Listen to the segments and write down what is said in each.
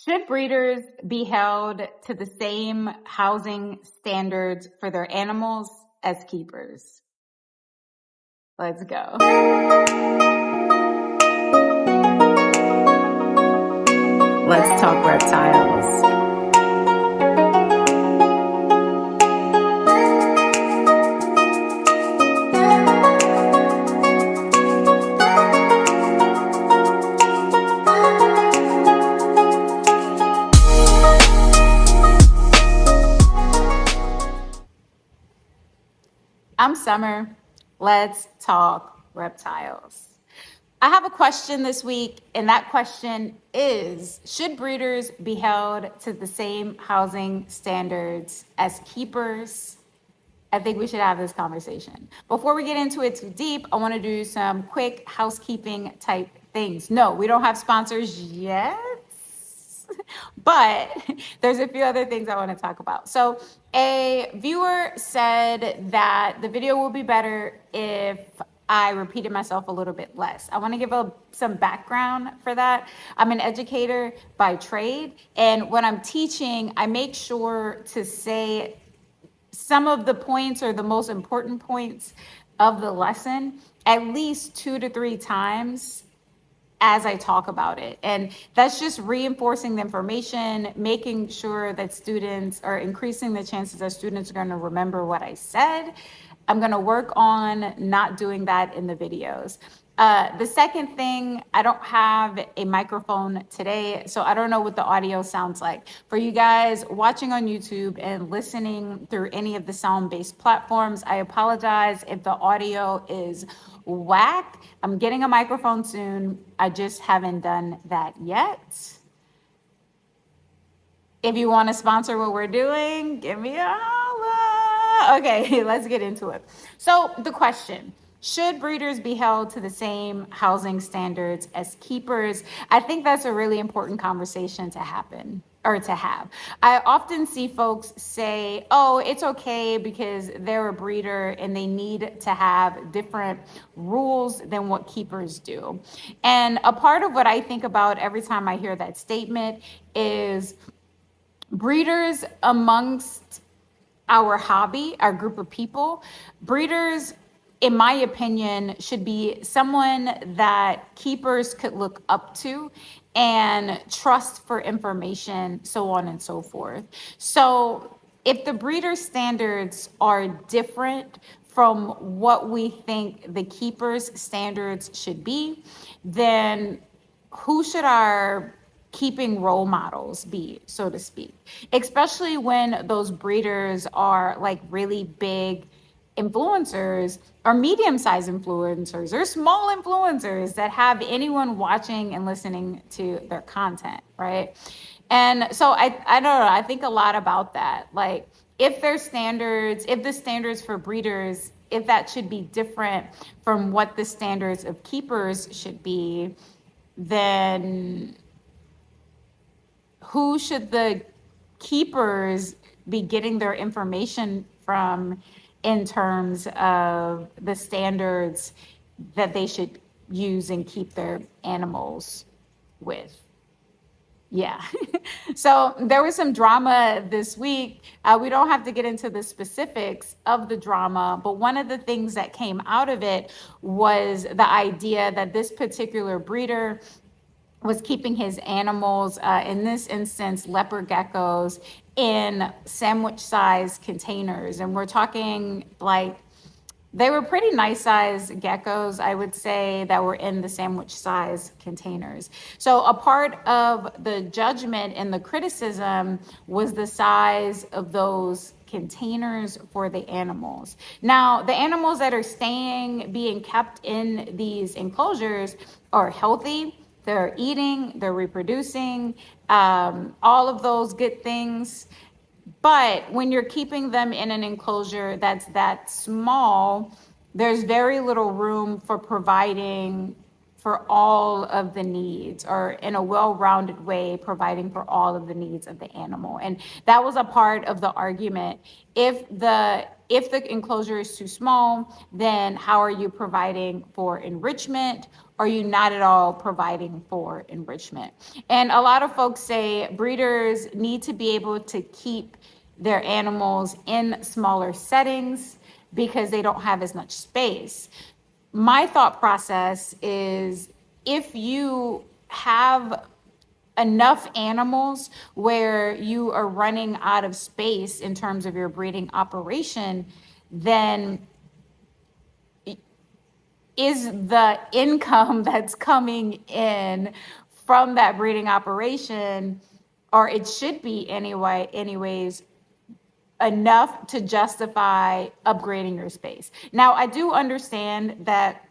Should breeders be held to the same housing standards for their animals as keepers? Let's go. Let's talk reptiles. I'm Summer. Let's talk reptiles. I have a question this week, and that question is, should breeders be held to the same housing standards as keepers? I think we should have this conversation. Before we get into it too deep, I want to do some quick housekeeping type things. No, we don't have sponsors yet. But there's a few other things I want to talk about. So a viewer said that the video will be better if I repeated myself a little bit less. I want to give some background for that. I'm an educator by trade, and when I'm teaching, I make sure to say some of the points or the most important points of the lesson at least 2 to 3 times as I talk about it. And that's just reinforcing the information, making sure that students are increasing the chances that students are going to remember what I said. I'm going to work on not doing that in the videos. The second thing, I don't have a microphone today, so I don't know what the audio sounds like. For you guys watching on YouTube and listening through any of the sound-based platforms, I apologize if the audio is whack. I'm getting a microphone soon. I just haven't done that yet. If you want to sponsor what we're doing, give me a holla. Okay, let's get into it. So the question, should breeders be held to the same housing standards as keepers? I think that's a really important conversation to happen or to have. I often see folks say, oh, it's okay because they're a breeder and they need to have different rules than what keepers do. And a part of what I think about every time I hear that statement is breeders amongst our hobby, our group of people, breeders, in my opinion, should be someone that keepers could look up to and trust for information, so on and so forth. So if the breeder standards are different from what we think the keepers standards should be, then who should our keeping role models be, so to speak, especially when those breeders are like really big influencers or medium-sized influencers or small influencers that have anyone watching and listening to their content, right? And so I don't know, I think a lot about that. Like if their standards, if the standards for breeders, if that should be different from what the standards of keepers should be, then who should the keepers be getting their information from in terms of the standards that they should use and keep their animals with? Yeah. So there was some drama this week. We don't have to get into the specifics of the drama, but one of the things that came out of it was the idea that this particular breeder was keeping his animals, in this instance, leopard geckos, in sandwich-sized containers. And we're talking like, they were pretty nice sized geckos, I would say, that were in the sandwich size containers. So a part of the judgment and the criticism was the size of those containers for the animals. Now, the animals that are being kept in these enclosures are healthy. They're eating, they're reproducing, all of those good things. But when you're keeping them in an enclosure that's that small, there's very little room for providing for all of the needs, or in a well-rounded way, providing for all of the needs of the animal. And that was a part of the argument. If the if the enclosure is too small, then how are you providing for enrichment? Are you not at all providing for enrichment? And a lot of folks say breeders need to be able to keep their animals in smaller settings because they don't have as much space. My thought process is, if you have enough animals where you are running out of space in terms of your breeding operation, then is the income that's coming in from that breeding operation, or it should be anyway, anyways, enough to justify upgrading your space. Now, I do understand that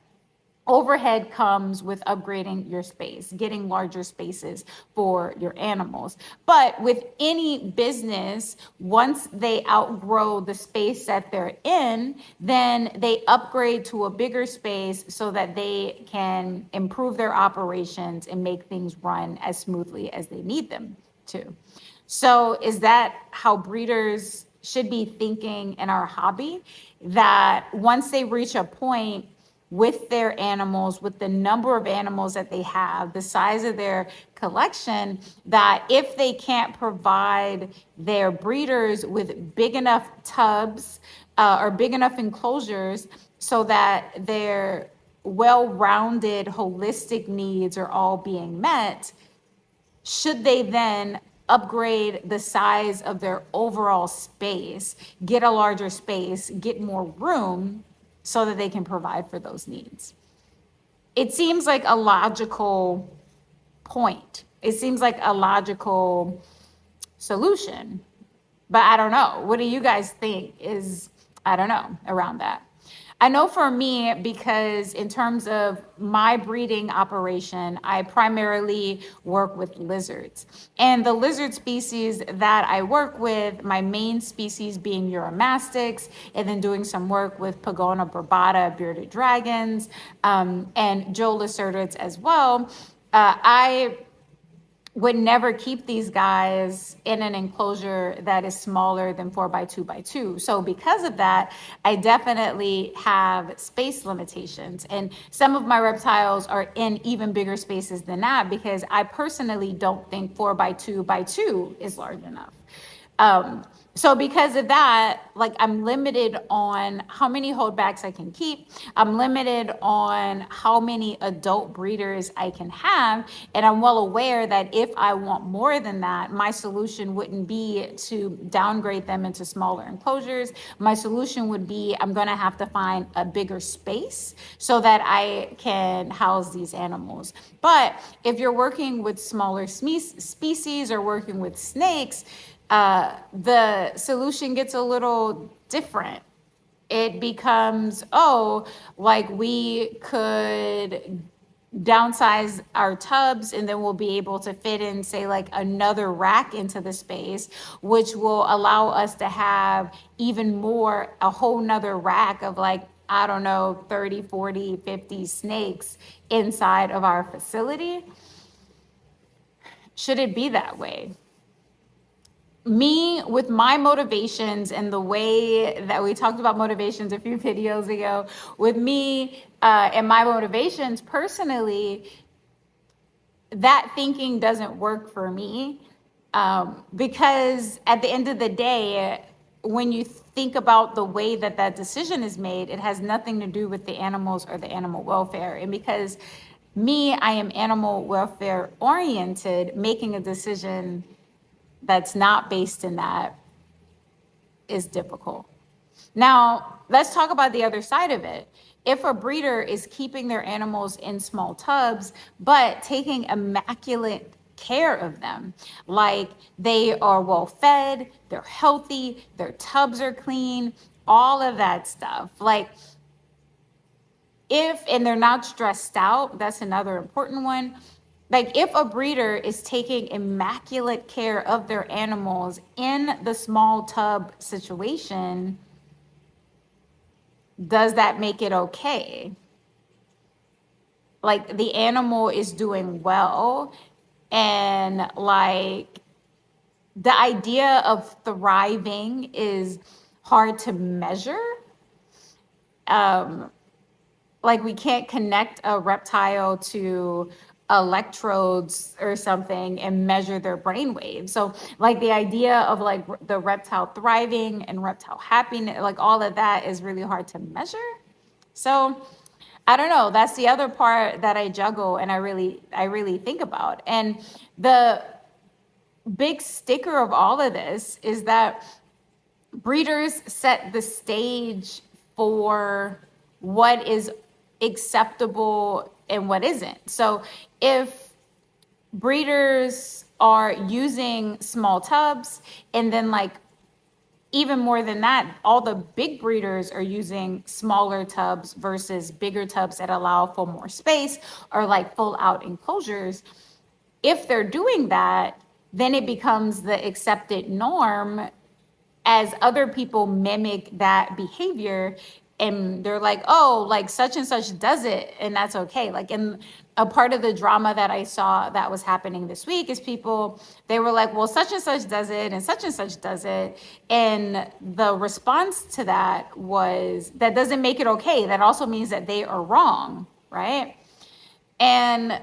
overhead comes with upgrading your space, getting larger spaces for your animals. But with any business, once they outgrow the space that they're in, then they upgrade to a bigger space so that they can improve their operations and make things run as smoothly as they need them to. So is that how breeders should be thinking in our hobby? That once they reach a point with their animals, with the number of animals that they have, the size of their collection, that if they can't provide their breeders with big enough tubs or big enough enclosures so that their well-rounded holistic needs are all being met, should they then upgrade the size of their overall space, get a larger space, get more room so that they can provide for those needs? It seems like a logical point. It seems like a logical solution, but I don't know. What do you guys think is, I don't know, around that? I know for me, because in terms of my breeding operation, I primarily work with lizards. And the lizard species that I work with, my main species being Uromastyx, and then doing some work with Pagona barbata, bearded dragons, and Joe Lacerids as well. I would never keep these guys in an enclosure that is smaller than 4x2x2. So because of that, I definitely have space limitations. And some of my reptiles are in even bigger spaces than that, because I personally don't think 4x2x2 is large enough. So because of that, like, I'm limited on how many holdbacks I can keep. I'm limited on how many adult breeders I can have. And I'm well aware that if I want more than that, my solution wouldn't be to downgrade them into smaller enclosures. My solution would be, I'm going to have to find a bigger space so that I can house these animals. But if you're working with smaller species or working with snakes, the solution gets a little different. It becomes, oh, like, we could downsize our tubs and then we'll be able to fit in, say, like another rack into the space, which will allow us to have even more, a whole nother rack of, like, I don't know, 30, 40, 50 snakes inside of our facility. Should it be that way? Me, with my motivations and the way that we talked about motivations a few videos ago, with me and my motivations personally, that thinking doesn't work for me, because at the end of the day, when you think about the way that that decision is made, it has nothing to do with the animals or the animal welfare. And because me, I am animal welfare oriented, making a decision that's not based in that is difficult. Now, let's talk about the other side of it. If a breeder is keeping their animals in small tubs, but taking immaculate care of them, like, they are well fed, they're healthy, their tubs are clean, all of that stuff, like, and they're not stressed out, that's another important one. Like, if a breeder is taking immaculate care of their animals in the small tub situation, does that make it okay? Like, the animal is doing well, and, like, the idea of thriving is hard to measure. Like we can't connect a reptile to electrodes or something and measure their brain waves. So like the idea of like the reptile thriving and reptile happiness, like all of that is really hard to measure. So I don't know. That's the other part that I juggle and I really think about. And the big sticker of all of this is that breeders set the stage for what is acceptable and what isn't. So if breeders are using small tubs, and then like even more than that, all the big breeders are using smaller tubs versus bigger tubs that allow for more space or like full out enclosures. If they're doing that, then it becomes the accepted norm as other people mimic that behavior, and they're like, oh, like such and such does it and that's okay. Like, in a part of the drama that I saw that was happening this week is people, they were like, well, such and such does it and such does it, and the response to that was, that doesn't make it okay, that also means that they are wrong, right? And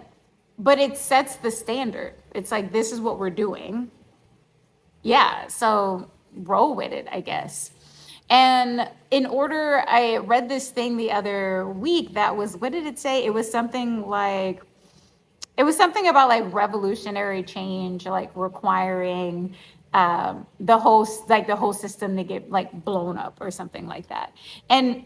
but it sets the standard. It's like, this is what we're doing. Yeah, so roll with it, I guess. And I read this thing the other week that was, what did it say? It was something like, it was something about like revolutionary change, like requiring the whole system to get like blown up or something like that. And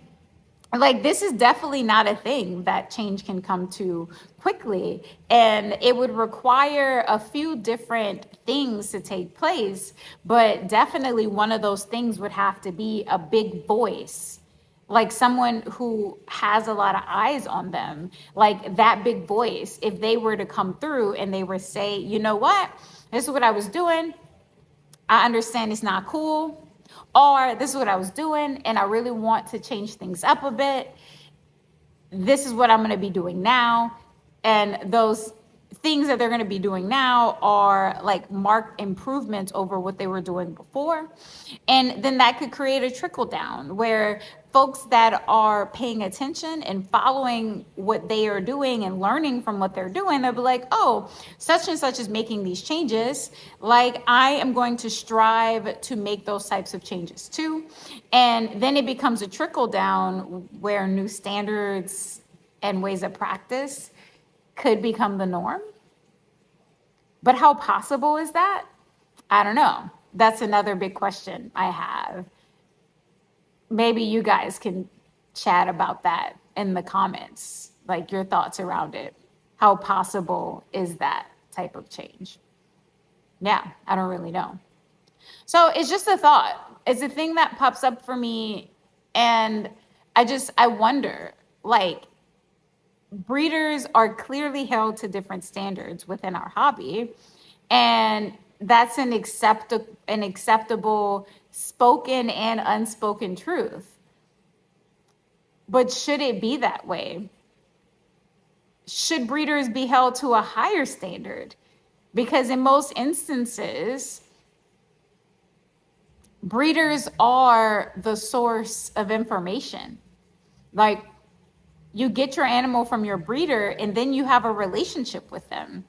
like, this is definitely not a thing that change can come to quickly, and it would require a few different things to take place, but definitely one of those things would have to be a big voice, like someone who has a lot of eyes on them, like that big voice. If they were to come through and they were say, you know what, this is what I was doing, I understand it's not cool, or this is what I was doing and I really want to change things up a bit. This is what I'm going to be doing now. And those things that they're going to be doing now are like marked improvements over what they were doing before. And then that could create a trickle down where folks that are paying attention and following what they are doing and learning from what they're doing, they'll be like, oh, such and such is making these changes. Like, I am going to strive to make those types of changes too. And then it becomes a trickle down where new standards and ways of practice could become the norm. But how possible is that? I don't know. That's another big question I have. Maybe you guys can chat about that in the comments, like your thoughts around it. How possible is that type of change? Yeah, I don't really know. So it's just a thought. It's a thing that pops up for me. And I wonder, like, breeders are clearly held to different standards within our hobby. And that's an acceptable spoken and unspoken truth. But should it be that way? Should breeders be held to a higher standard? Because in most instances, breeders are the source of information. Like, you get your animal from your breeder and then you have a relationship with them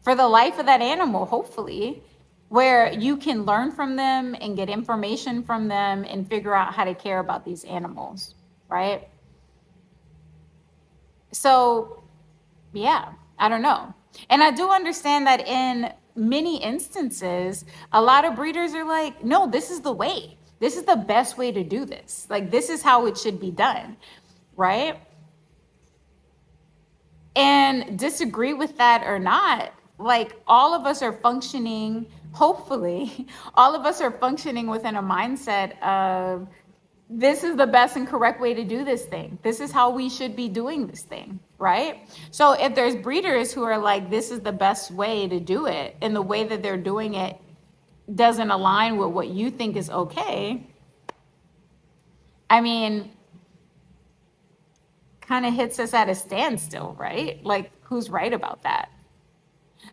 for the life of that animal, hopefully, where you can learn from them and get information from them and figure out how to care about these animals, right? So, yeah, I don't know. And I do understand that in many instances, a lot of breeders are like, no, this is the way. This is the best way to do this. Like, this is how it should be done, right? And disagree with that or not, like, all of us are functioning, hopefully, all of us are functioning within a mindset of, this is the best and correct way to do this thing. This is how we should be doing this thing, right? So if there's breeders who are like, this is the best way to do it, and the way that they're doing it doesn't align with what you think is okay, I mean, kind of hits us at a standstill, right? Like, who's right about that?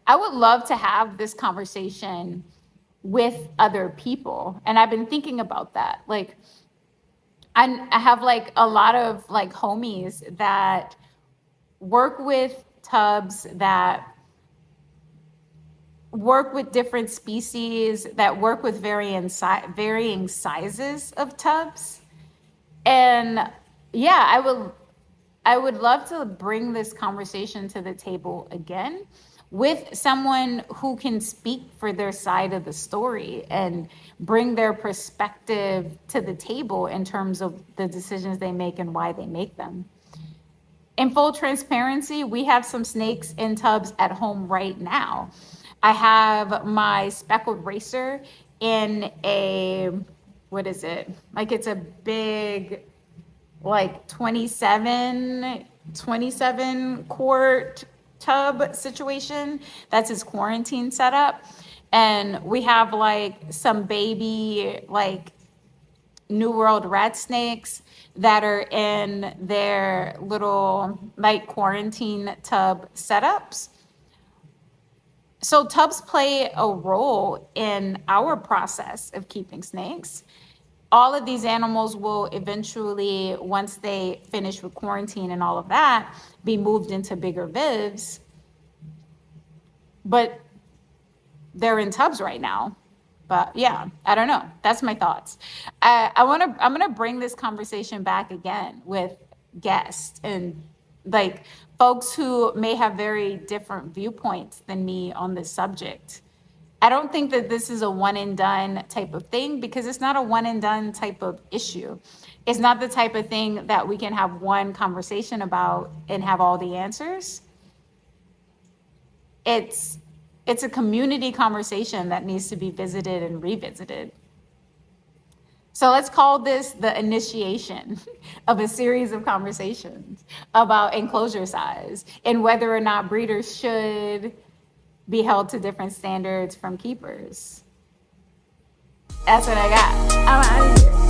I would love to have this conversation with other people. And I've been thinking about that. Like, I have like a lot of like homies that work with tubs, that work with different species, that work with varying sizes of tubs. And yeah, I would love to bring this conversation to the table again with someone who can speak for their side of the story and bring their perspective to the table in terms of the decisions they make and why they make them. In full transparency, we have some snakes in tubs at home right now. I have my speckled racer in a, what is it? Like it's a big, like 27 quart tub situation. That's his quarantine setup. And we have like some baby, like New World rat snakes that are in their little like quarantine tub setups. So tubs play a role in our process of keeping snakes. All of these animals will eventually, once they finish with quarantine and all of that, be moved into bigger vivs. But they're in tubs right now. But yeah, I don't know. That's my thoughts. I'm gonna bring this conversation back again with guests and like folks who may have very different viewpoints than me on this subject. I don't think that this is a one and done type of thing, because it's not a one and done type of issue. It's not the type of thing that we can have one conversation about and have all the answers. It's it's a community conversation that needs to be visited and revisited. So let's call this the initiation of a series of conversations about enclosure size and whether or not breeders should be held to different standards from keepers. That's what I got. I'm out of here.